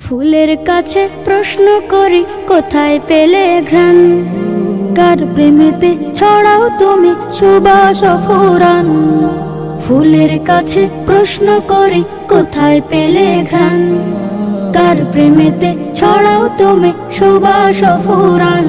ফুলের কাছে প্রশ্ন করি কোথায় পেলে ঘ্রাণ, কার প্রেমেতে ছড়াও তুমি সুবাস ফুরান। ফুলের কাছে প্রশ্ন করি কোথায় পেলে ঘ্রাণ, কার প্রেমেতে ছড়াও তুমি সুবাস ফুরান।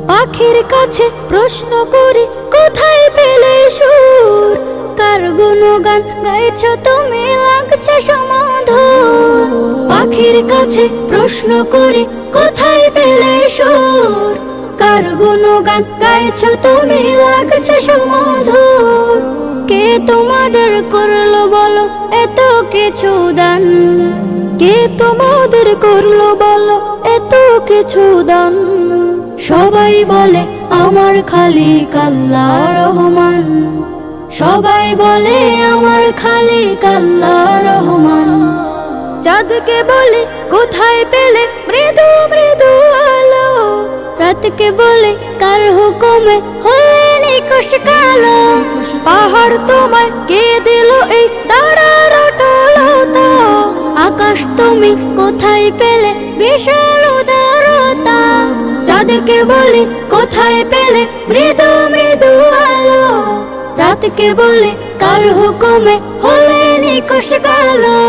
পাখির কাছে প্রশ্ন করি কোথায় পেলে সুর, কার গুণগান গাইছ তুমি লাগছে সমাধুর। পাখির কাছে প্রশ্ন করি কোথায় পেলে সুর, কার গুণগান গাইছ তুমি লাগছে সমাধুর। কে তোমাদের করলো বলো এত কিছু দান, কে তোমাদের করলো বলো এত কিছু দান। সবাই বলে আমার খালিক আল্লাহ রহমান, সবাই বলে আমার খালিক আল্লাহ রহমান। চাঁদকে বলে কোথায় পেলে মৃদু মৃদু আলো, রাতকে বলে কার হুকুমে হলে নিকশ কালো। পাহাড় তোমায় কে দিল এই দাঁড়ার অটলতা, আকাশ তুমি কোথায় পেলে বিশাল উদারতা। চাঁদকে বলে কোথায় পেলে মৃদু মৃদু আলো, রাতকে বলে কার হুকুমে হলে নিকশ কালো।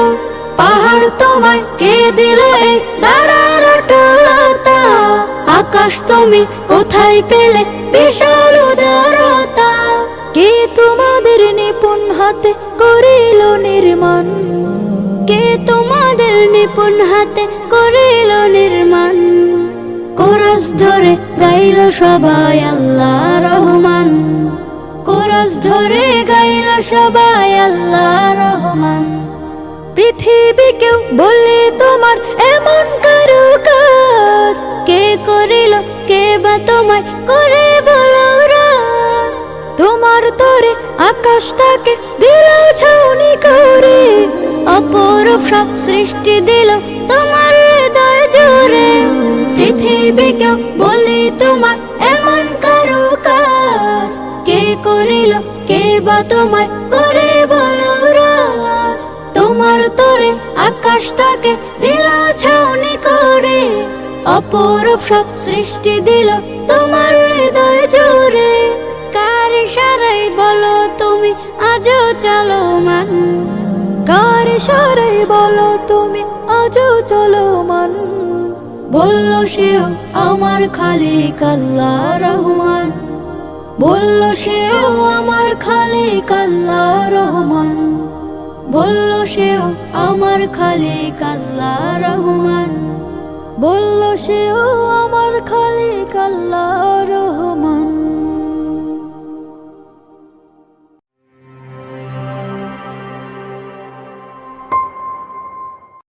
পাহাড় তোমায় কে দিল এই দাঁড়ার অটলতা, আকাশ তুমি কোথায় পেলে বিশাল উদারতা। কে তোমাদের নিপুণ হাতে করিল নির্মাণ, কে তোমাদের নিপুণ হাতে করিল নির্মাণ। কোরস ধরে গাইল সবাই আল্লাহ রহমান, কোরস ধরে গাইল সবাই আল্লাহ রহমান। পৃথিবীকেও বলে তোমার এমন কারো কাজ, কে করিল কে বা তোমায় করে বলো রাজ। তোমার তরে আকাশটাকে দিল ছাউনি করে, অপরূপ সব সৃষ্টি দিল তোমার হৃদয় জুড়ে। পৃথিবীকেও বলে তোমার এমন কারো কাজ, কে করিল কে বা তোমায় করে বলো রাজ। তোমার তরে আকাশটাকে দিল ছাউনি করে, অপরূপ সব সৃষ্টি দিল তোমার হৃদয় জুড়ে। কার ইশারায় বলো তুমি আজও চলমান, কার ইশারায় বলো তুমি আজও চলমান। বলল সেও আমার খালিক আল্লাহ রহমান, বলল সেও আমার খালিক আল্লাহ রহমান। বলল সেও আমার খালিক আল্লাহ রহমান, বলল সেও আমার খালিক আল্লাহ